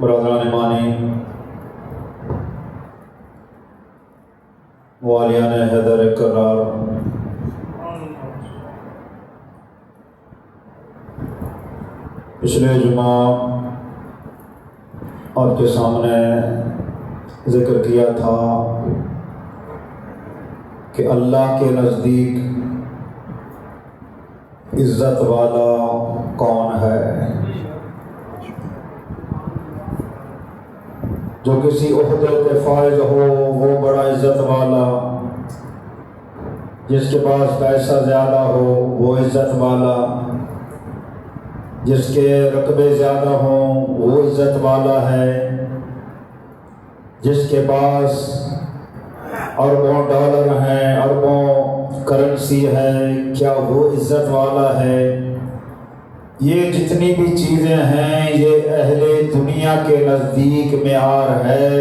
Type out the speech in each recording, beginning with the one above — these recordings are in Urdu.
برادران مانی، والیان حیدر کرار، پچھلے جمعہ آپ کے سامنے ذکر کیا تھا کہ اللہ کے نزدیک عزت والا کون ہے؟ جو کسی عہدے پہ فائز ہو وہ بڑا عزت والا، جس کے پاس پیسہ زیادہ ہو وہ عزت والا، جس کے رقبے زیادہ ہوں وہ عزت والا ہے، جس کے پاس اربوں ڈالر ہیں، اربوں کرنسی ہے، کیا وہ عزت والا ہے؟ یہ جتنی بھی چیزیں ہیں یہ اہل دنیا کے نزدیک معیار ہے۔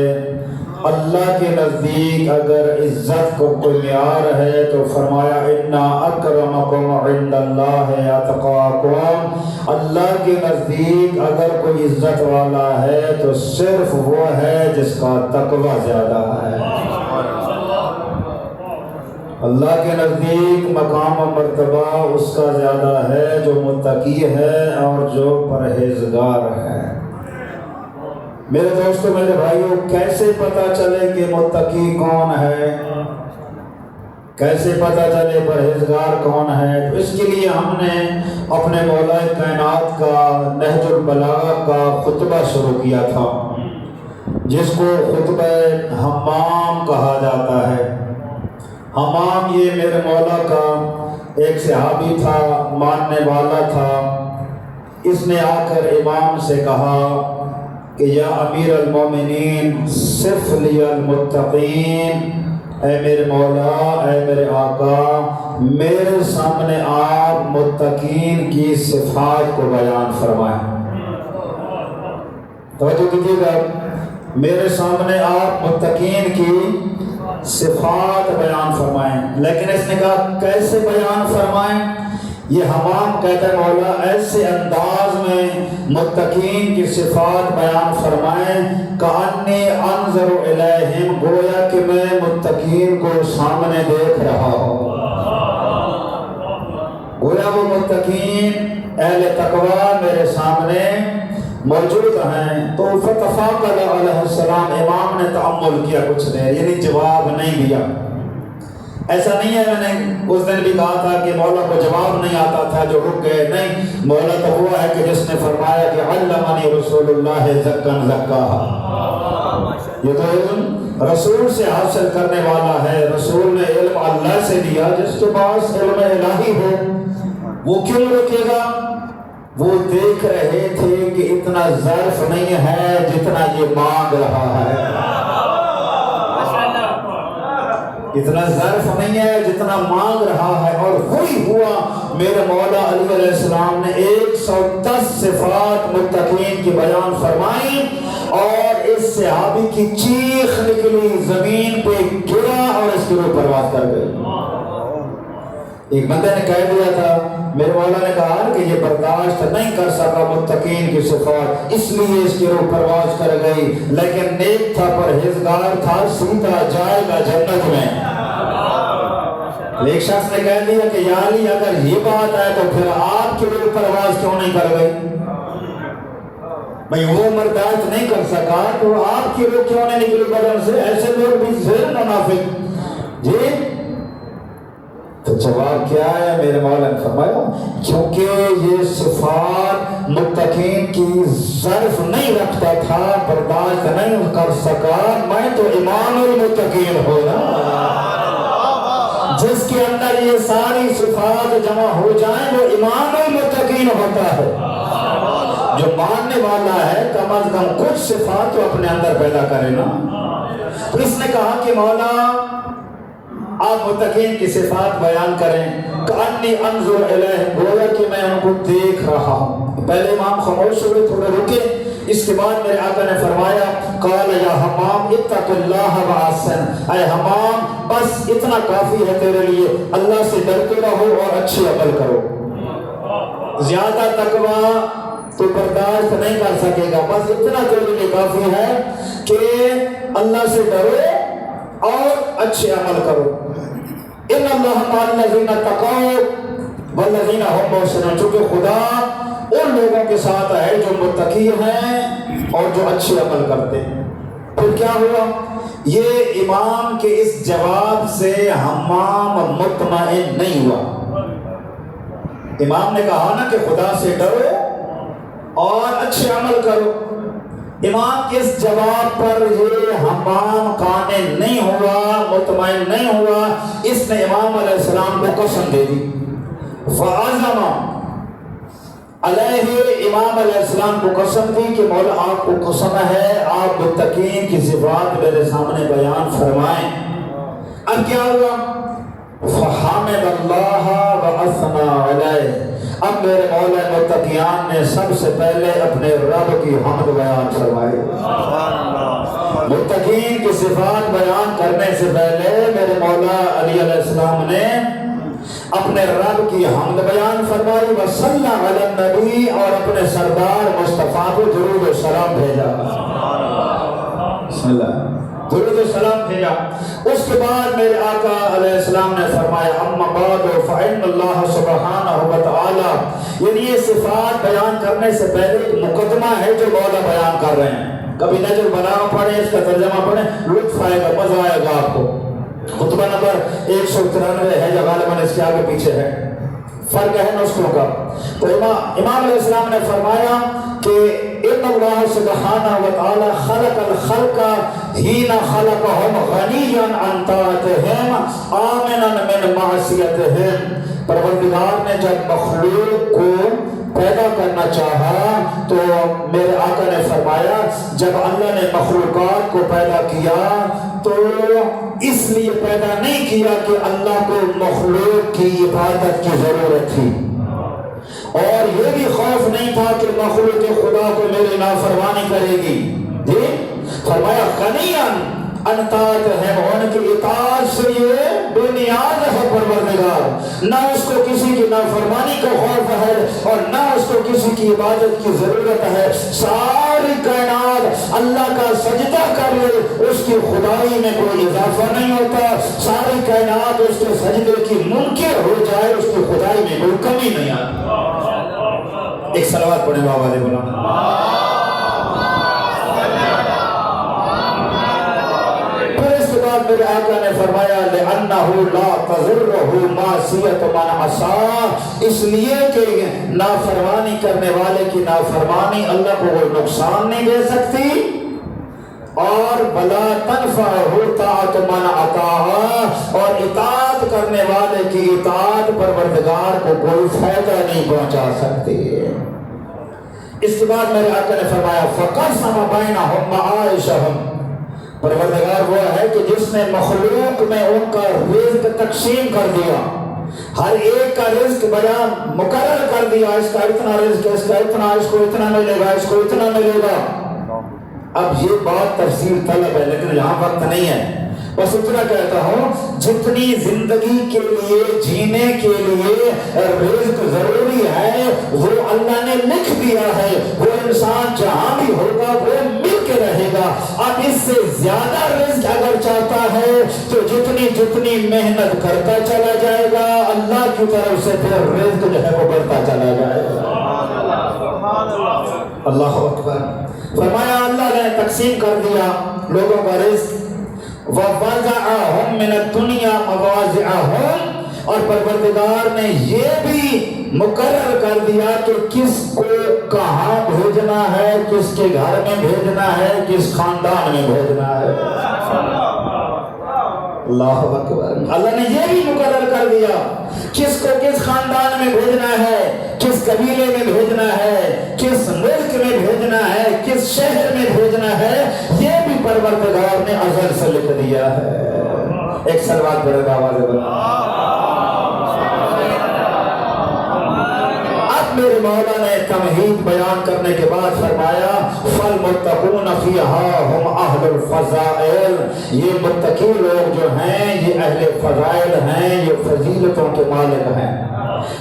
اللہ کے نزدیک اگر عزت کو کوئی معیار ہے تو فرمایا اِنَّ أَكْرَمَكُمْ عِنْدَ اللَّهِ أَتْقَاكُمْ۔ اللہ کے نزدیک اگر کوئی عزت والا ہے تو صرف وہ ہے جس کا تقوی زیادہ ہے۔ اللہ کے نزدیک مقام و مرتبہ اس کا زیادہ ہے جو متقی ہے اور جو پرہیزگار ہے۔ میرے دوستو، میرے بھائیوں، کیسے پتہ چلے کہ متقی کون ہے؟ کیسے پتہ چلے پرہیزگار کون ہے؟ تو اس کے لیے ہم نے اپنے مولا کائنات کا نہج البلاغہ کا خطبہ شروع کیا تھا، جس کو خطبہ حمام کہا جاتا ہے۔ حمام یہ میرے مولا کا ایک صحابی تھا، ماننے والا تھا۔ اس نے آ کر امام سے کہا کہ یا امیر المومنین صف لی المتقین، اے میرے مولا، اے میرے آقا، میرے سامنے آپ متقین کی صفات کو بیان فرمائیں۔ توجہ دیجیے گا، میرے سامنے آپ متقین کی صفات بیان فرمائیں، لیکن اس نے کہا کیسے بیان فرمائیں؟ یہ حمام کہتا ہے مولا ایسے انداز میں متقین کی صفات بیان فرمائیں کأنی انظر الیہم، گویا کہ میں متقین کو سامنے دیکھ رہا ہوں، گویا وہ متقین اہل تقوی میرے سامنے موجود ہیں۔ تو فتفاقل علیہ السلام، امام نے تأمل کیا کچھ دیر، یعنی جواب نہیں دیا۔ ایسا نہیں ہے میں نے اس دن بھی کہا تھا کہ مولا کو جواب نہیں آتا تھا جو رک گئے، نہیں، مولا تو ہوا ہے کہ جس نے فرمایا کہ علمنی رسول اللہ زکن زکاہا، یہ تو علم رسول سے حاصل کرنے والا ہے۔ رسول نے علم اللہ سے لیا، جس کے پاس علم الہی ہو وہ کیوں رکے گا؟ وہ دیکھ رہے تھے کہ اتنا ظرف نہیں ہے جتنا یہ مانگ رہا ہے، اتنا ظرف نہیں ہے جتنا مانگ رہا ہے۔ اور وہی ہوا، میرے مولا علی علیہ السلام نے 110 صفات متقین کی بیان فرمائی، اور اس صحابی کی چیخ نکلی، زمین پہ گرا اور اس کی روح پرواز کر گئی۔ ایک بندے نے کہہ دیا تھا، میرے مولا نے کہا کہ یہ برداشت نہیں کر سکا متقین کی صفات، اس لیے اس کی روح پرواز کر گئی، لیکن نیک تھا، پرہیزگار تھا، سیدھا جائے گا جنت میں۔ ایک شخص نے کہہ دیا کہ یا علی اگر یہ بات ہے تو پھر آپ کی روح پرواز کیوں نہیں کر گئی؟ بھئی وہ برداشت نہیں کر سکا تو آپ کی روح کیوں نہیں نکلی بدن سے؟ ایسے لوگ بھی ذہن منافق جی۔ تو جواب کیا ہے؟ میرے مولا نے فرمایا کیونکہ یہ صفات متقین کی ظرف نہیں رکھتا تھا، برداشت نہیں کر سکا، میں تو امام المتقین ہوں نا، جس کے اندر یہ ساری صفات جمع ہو جائیں وہ امام المتقین ہوتا ہے۔ جو ماننے والا ہے کم از کم کچھ صفات تو اپنے اندر پیدا کرے نا۔ تو اس نے کہا کہ مولا آپ متقین کی صفات بیان کریں، کأنی انظر الیہم، گویا کہ میں ان کو دیکھ رہا ہوں۔ پہلے امام خاموش ہوئے، تھوڑے رکے، اس کے بعد میرے آقا نے فرمایا قال یا حمام اتق اللہ واحسن، اے حمام بس اتنا کافی ہے تیرے لیے، اللہ سے ڈرتے رہو اور اچھے عمل کرو۔ زیادہ تقوی تو برداشت نہیں کر سکے گا. بس اتنا تیرے لیے کافی ہے کہ اللہ سے ڈرو اور اچھے عمل کرو. ان اللہ مع الذین اتقوا والذین هم محسنون. چونکہ خدا ان لوگوں کے ساتھ ہے جو متقی ہیں اور جو اچھے عمل کرتے ہیں. پھر کیا ہوا؟ یہ امام کے اس جواب سے حمام مطمئن نہیں ہوا. امام نے کہا نا کہ خدا سے ڈرو اور اچھے عمل کرو. امام کے اس جواب پر یہ حمام قانع نہیں ہوا، مطمئن نہیں ہوا. اس نے امام علیہ السلام کو قسم دے دی. فعزم علیہ، امام علیہ السلام کو قسم دی کہ مولا آپ کو قسم ہے آپ متقین کی صفات میرے سامنے بیان فرمائیں. اب کیا ہوا؟ فحمد اللہ واثنى علیہ. اب میرے مولا متقیان نے سب سے پہلے اپنے رب کی حمد بیان فرمائی. متقین کی صفات بیان کرنے سے پہلے میرے مولا علی علیہ السلام نے اپنے رب کی حمد بیان فرمائی. وصلی علی النبی، اور اپنے سردار مصطفیٰ کو درود و سلام بھیجا. درود و سلام بھیجا. اس کے بعد میرے آقا علیہ السلام نے فرمایا اما بعد فإن اللہ سبحانہ وتعالی، یعنی یہ صفات بیان کرنے سے پہلے ایک مقدمہ ہے جو مولا بیان کر رہے ہیں. کبھی نجر بلاغہ پڑھیں، اس کا ترجمہ پڑھیں، لطف آئے گا، مزہ آئے گا آپ کو. خطبہ نمبر 193 ہے یا غالباً اس کے آگے پیچھے ہے، فرق ہے نسخوں کا. تو امام علیہ السلام نے فرمایا کہ ان اللہ سبحانہ وتعالی خلق الخلق حین خلقهم غنیا عن طاعتهم آمنا من معصیتهم. پروردگار نے جب مخلوق کو پیدا کرنا چاہا تو میرے آقا نے فرمایا جب اللہ نے مخلوقات کو پیدا کیا تو اس لیے پیدا نہیں کیا کہ اللہ کو مخلوق کی عبادت کی ضرورت تھی، اور یہ بھی خوف نہیں تھا کہ مخلوق خدا کو میری نافرمانی کرے گی. جی فرمایا غنیاً ان طاعتہم، ان کی اطاعت سے یہ بے نیاز ہے پروردگار. نہ اس کو کسی کی نافرمانی کا خوف ہے اور نہ اس کو کسی کی عبادت کی ضرورت ہے. ساری کائنات اللہ کا سجدہ کر لے، اس کی خدائی میں کوئی اضافہ نہیں ہوتا. ساری کائنات اس کے سجدے کی منکر ہو جائے، اس کی خدائی میں کوئی کمی نہیں آتی. ایک صلوات پڑھیں بابا دے بولا. میرے آقا نے فرمایا لأنه لا تضره معصیت من عصى، اس لیے کہ نافرمانی کرنے والے کی نافرمانی اللہ کو کوئی نقصان نہیں دے سکتی، اور بلا تنفعه طاعت من اطاع، اور اطاعت کرنے والے کی اطاعت پروردگار کو کوئی فائدہ نہیں پہنچا سکتی. اس کے بعد میرے آقا نے فرمایا فقسم بینہم معائشہم، پروردگار وہ ہے کہ جس نے مخلوق میں ان کا رزق تقسیم کر دیا، ہر ایک کا رزق بیان مقرر کر دیا. اس کا اتنا رزق، اس کا اتنا، اس کو اتنا ملے گا، اس کو اتنا ملے گا. اب یہ بات تفصیل طلب ہے لیکن یہاں وقت نہیں ہے، بس اتنا کہتا ہوں جتنی زندگی کے لیے جینے کے لیے رزق ضروری ہے وہ اللہ نے لکھ دیا ہے. وہ انسان جہاں بھی ہوگا وہ مل کے رہے گا. اب اس سے زیادہ رزق اگر چاہتا ہے تو جتنی جتنی محنت کرتا چلا جائے گا اللہ کی طرف سے پھر رزق جو ہے وہ بڑھتا چلا جائے گا. اللہ اکبر. فرمایا اللہ نے تقسیم کر دیا لوگوں کا رزق. وَوَضَعَهُمْ مِنَ الدُّنْيَا مَوَاضِعَهُمْ، اور پروردگار نے یہ بھی مقرر کر دیا کہ کس کو کہاں بھیجنا ہے، کس کے گھر میں بھیجنا ہے، کس خاندان میں بھیجنا ہے. اللہ اکبر. اللہ نے یہ بھی مقرر کر دیا کس کو کس خاندان میں بھیجنا ہے، کس قبیلے میں بھیجنا ہے، کس ملک میں بھیجنا ہے، کس شہر میں بھیجنا ہے. یہ بھی پروردگار نے ازل سے لکھ دیا ہے. ایک صلوات پڑھے گا آواز بنا. میرے مولا نے تمہید بیان کرنے کے بعد فرمایا فالمتقون فیہا ہم اہل الفضائل، یہ متقی لوگ جو ہیں یہ اہل فضائل ہیں، یہ فضیلتوں کے مالک ہیں.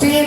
3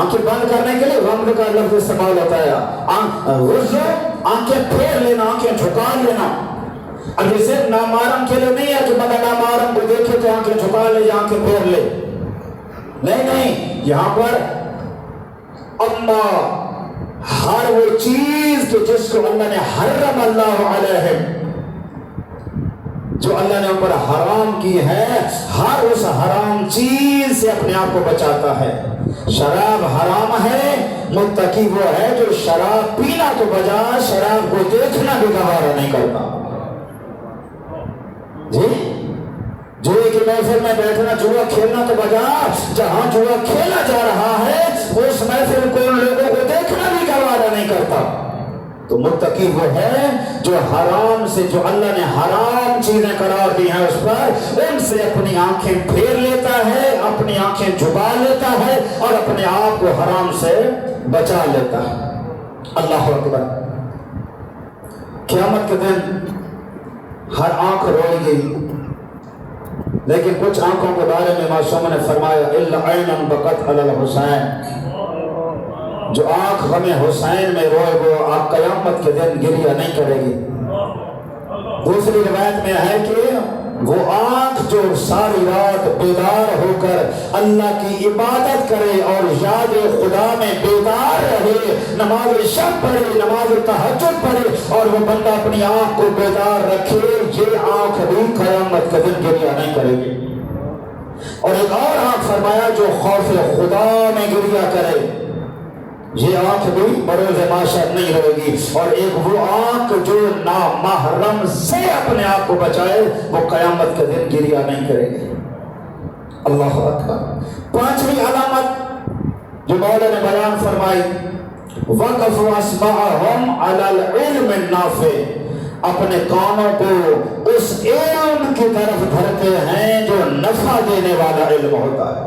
آنکھیں بند کرنے کے لیے غمض کا لفظ استعمال ہوتا ہے. غضو آنکھیں پھیر لینا, آنکھیں جھکا لینا. اب یہ صرف نامحرم کے لیے نہیں ہے کہ بندہ نامحرم کو دیکھے تو آنکھیں جھکا لے یا آنکھیں پھیر لے. نہیں, یہاں پر اما ہر وہ چیز کہ جس کو اللہ نے حرم اللہ علیہ, جو اللہ نے اوپر حرام کی ہے, ہر اس حرام چیز سے اپنے آپ کو بچاتا ہے. شراب حرام ہے, متقی وہ ہے جو شراب پینا تو بجائے شراب کو دیکھنا بھی گوارا نہیں کرتا. جی, جو ایک محفل میں بیٹھنا جوا کھیلنا تو بجائے جہاں جوا کھیلا جا رہا ہے اس محفل کو ان لوگوں کو دیکھنا بھی گوارا نہیں کرتا. تو متقی وہ ہے جو حرام سے, جو اللہ نے حرام چیزیں قرار دی ہیں اس پر, ان سے اپنی آنکھیں پھیر لیتا ہے, اپنی آنکھیں جھکا لیتا ہے اور اپنے آپ کو حرام سے بچا لیتا ہے. اللہ اکبر. قیامت کے دن ہر آنکھ روئے گی, لیکن کچھ آنکھوں کے بارے میں معصوم نے فرمایا الا عین بکت علی الحسین, جو آنکھ غم حسین میں روئے وہ آپ قیامت کے دن گریہ نہیں کرے گی. دوسری روایت میں ہے کہ وہ آنکھ جو ساری رات بیدار ہو کر اللہ کی عبادت کرے اور یاد خدا میں بیدار رہے, نماز شب پڑھے, نماز تہجد پڑھے اور وہ بندہ اپنی آنکھ کو بیدار رکھے, یہ آنکھ بھی قیامت کے دن گریہ نہیں کرے گی. اور ایک اور آنکھ فرمایا جو خوف خدا میں گریہ کرے, یہ آنکھ بھی بروز معاشر نہیں رہے گی. اور ایک وہ آنکھ جو نامحرم سے اپنے آپ کو بچائے وہ قیامت کے دن گریہ نہیں کرے گی. اللہ اکبر. پانچویں علامت جو مولا نے بیان فرمائی, وقف اسمعهم علی العلم النافع, اپنے کانوں کو اس علم کی طرف دھرتے ہیں جو نفع دینے والا علم ہوتا ہے.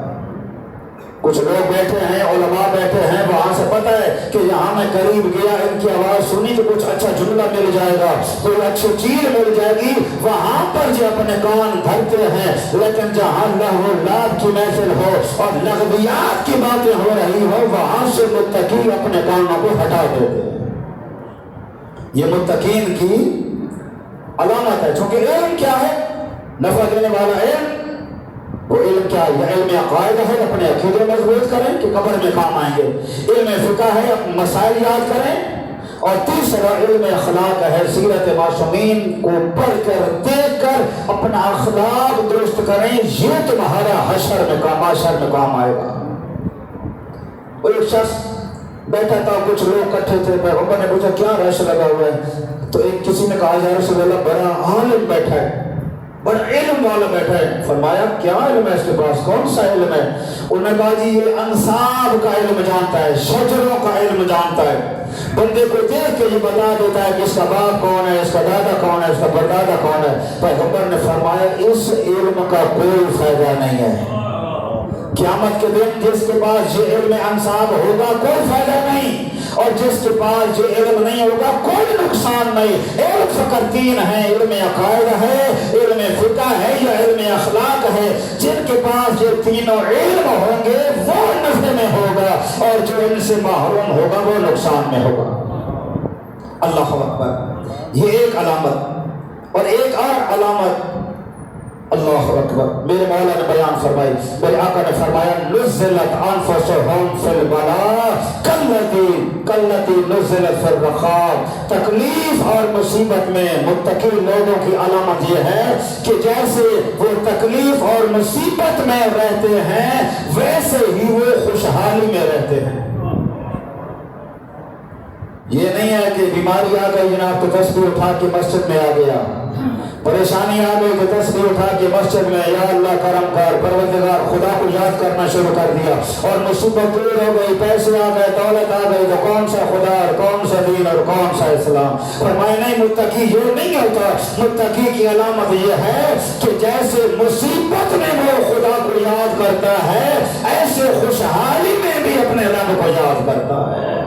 کچھ لوگ بیٹھے ہیں, علماء بیٹھے ہیں, وہاں سے پتہ ہے کہ یہاں میں قریب گیا, ان کی آواز سنی تو کچھ اچھا جملہ مل جائے گا, کوئی اچھی چیز مل جائے گی, وہاں پر جو اپنے کان دھرتے ہیں. لیکن جہاں لہو لعب کی محفل ہو اور لغویات کی باتیں ہو رہی ہو, وہاں سے متقی اپنے کانوں کو ہٹا دیتے ہیں. یہ متقین کی علامت ہے. چونکہ علم کیا ہے؟ نفع دینے والا علم. وہ علم کیا ہے؟ علم عقائد ہے, اپنے عقیدے مضبوط کریں کہ قبر میں کام آئیں گے. علم فقہ ہے, مسائل یاد کریں. اور تیسرا علم اخلاق ہے, سیرت معصومین کو پڑھ کر دیکھ کر اپنا اخلاق درست کریں, یہ تمہارا حشر میں کام آئے گا. اور ایک شخص بیٹھا تھا, کچھ لوگ اکٹھے تھے, پیغمبر نے پوچھا کیا رش لگا ہوا ہے؟ تو ایک کسی نے کہا یا رسول اللہ بڑا عالم بیٹھا ہے, بڑا علم والا بیٹھا ہے. فرمایا کیا علم ہے اس کے پاس, کون سا علم ہے؟ انہوں نے کہا جی یہ انساب کا علم جانتا ہے, شجروں کا علم جانتا ہے. بندے کو دیکھ کے یہ بتا دیتا ہے کہ اس کا باپ کون ہے, اس کا دادا کون ہے, اس کا پردادا کون ہے. پیغمبر نے فرمایا اس علم کا کوئی فائدہ نہیں ہے. قیامت کے دن جس کے پاس یہ علم انساب ہوگا کوئی فائدہ نہیں, اور جس کے پاس یہ علم نہیں ہوگا کوئی نقصان نہیں. علم فقط تین ہے, علم عقائد ہے, علم فقہ ہے یا علم اخلاق ہے. جن کے پاس یہ تینوں علم ہوں گے وہ نفع میں ہوگا, اور جو ان سے محروم ہوگا وہ نقصان میں ہوگا. اللہ اکبر. یہ ایک علامت. اور ایک اور علامت, اللہ اکبر, میرے مولا نے بیان فرمائی, میرے آقا نے فرمایا نزلت انفسهم فی البلاء کلتی نزلت فی الرخاء. تکلیف اور مصیبت میں متقی لوگوں کی علامت یہ ہے کہ جیسے وہ تکلیف اور مصیبت میں رہتے ہیں ویسے ہی وہ خوشحالی میں رہتے ہیں. یہ نہیں ہے کہ بیماری آ گئی جناب تو تسبیح اٹھا کے مسجد میں آ گیا, پریشانی آ گئی تو تسبیح اٹھا کے مسجد میں یا اللہ کرم کر, پروردگار خدا کو یاد کرنا شروع کر دیا. اور مصیبت دور ہو گئی, پیسے آ گئے, دولت آ گئی, تو کون سا خدا اور کون سا دین اور کون سا اسلام. فرمایا نہیں, متقی یہ نہیں ہوتا. متقی کی علامت یہ ہے کہ جیسے مصیبت میں وہ خدا کو یاد کرتا ہے ایسے خوشحالی میں بھی اپنے رب کو یاد کرتا ہے.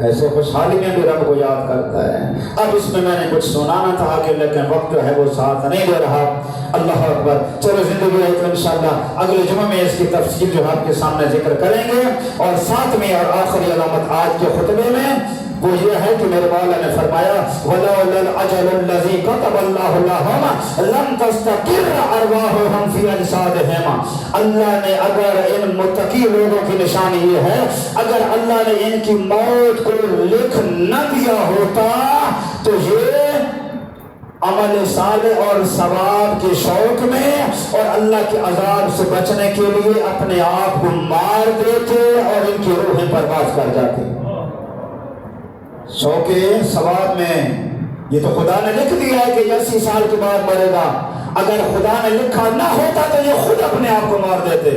ایسے خوشحالی میں بھی رب کو یاد کرتا ہے۔ اب اس میں نے کچھ سنانا تھا کہ لیکن وقت جو ہے وہ ساتھ نہیں دے رہا۔ اللہ اکبر، چلو زندگی ہے تو انشاءاللہ اگلے جمعہ میں اس کی تفصیل جو آپ کے سامنے ذکر کریں گے۔ اور ساتویں اور آخری علامت آج کے خطبے میں وہ یہ ہے کہ میرے مولا نے فرمایا وَلَوْلَا الْأَجَلُ الَّذِي كَتَبَ اللَّهُ لَهُمْ لَمْ تَسْتَقِرَّ أَرْوَاحُهُمْ فِي أَجْسَادِهِمْ۔ اللہ نے اگر ان متقی لوگوں کی نشانی یہ ہے، اگر اللہ نے ان کی موت کو لکھ نہ دیا ہوتا تو یہ عمل صالح اور ثواب کے شوق میں اور اللہ کے عذاب سے بچنے کے لیے اپنے آپ کو مار دیتے اور ان کی روحیں پرواز کر جاتی۔ شوق ثواب میں یہ تو خدا نے لکھ دیا ہے کہ 80 سال کے بعد مرے گا، اگر خدا نے لکھا نہ ہوتا تو یہ خود اپنے آپ کو مار دیتے۔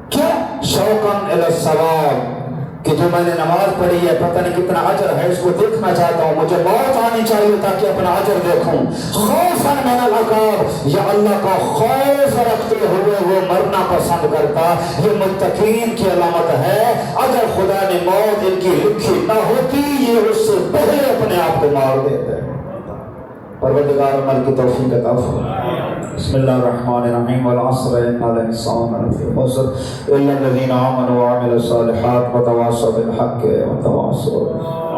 کیا شوقاً الی الثواب کہ جو میں نے نماز پڑھی ہے پتہ نہیں کتنا اجر ہے، اس کو دیکھنا چاہتا ہوں، مجھے موت آنی چاہیے تاکہ اپنا اجر دیکھوں۔ خوفاً من العقاب، یا اللہ کا خوف رکھتے ہوئے وہ مرنا پسند کرتا۔ یہ متقین کی علامت ہے، اگر خدا نے موت ان کی لکھی نہ ہوتی یہ اس سے پہلے اپنے آپ کو مار دیتے۔ پروردگار عمل کی توفیق عطا فرمائے۔ بسم اللہ الرحمن الرحیم والعصر ان الانسان لفی خسر الا الذین آمنوا وعملوا الصالحات وتواصوا بالحق وتواصوا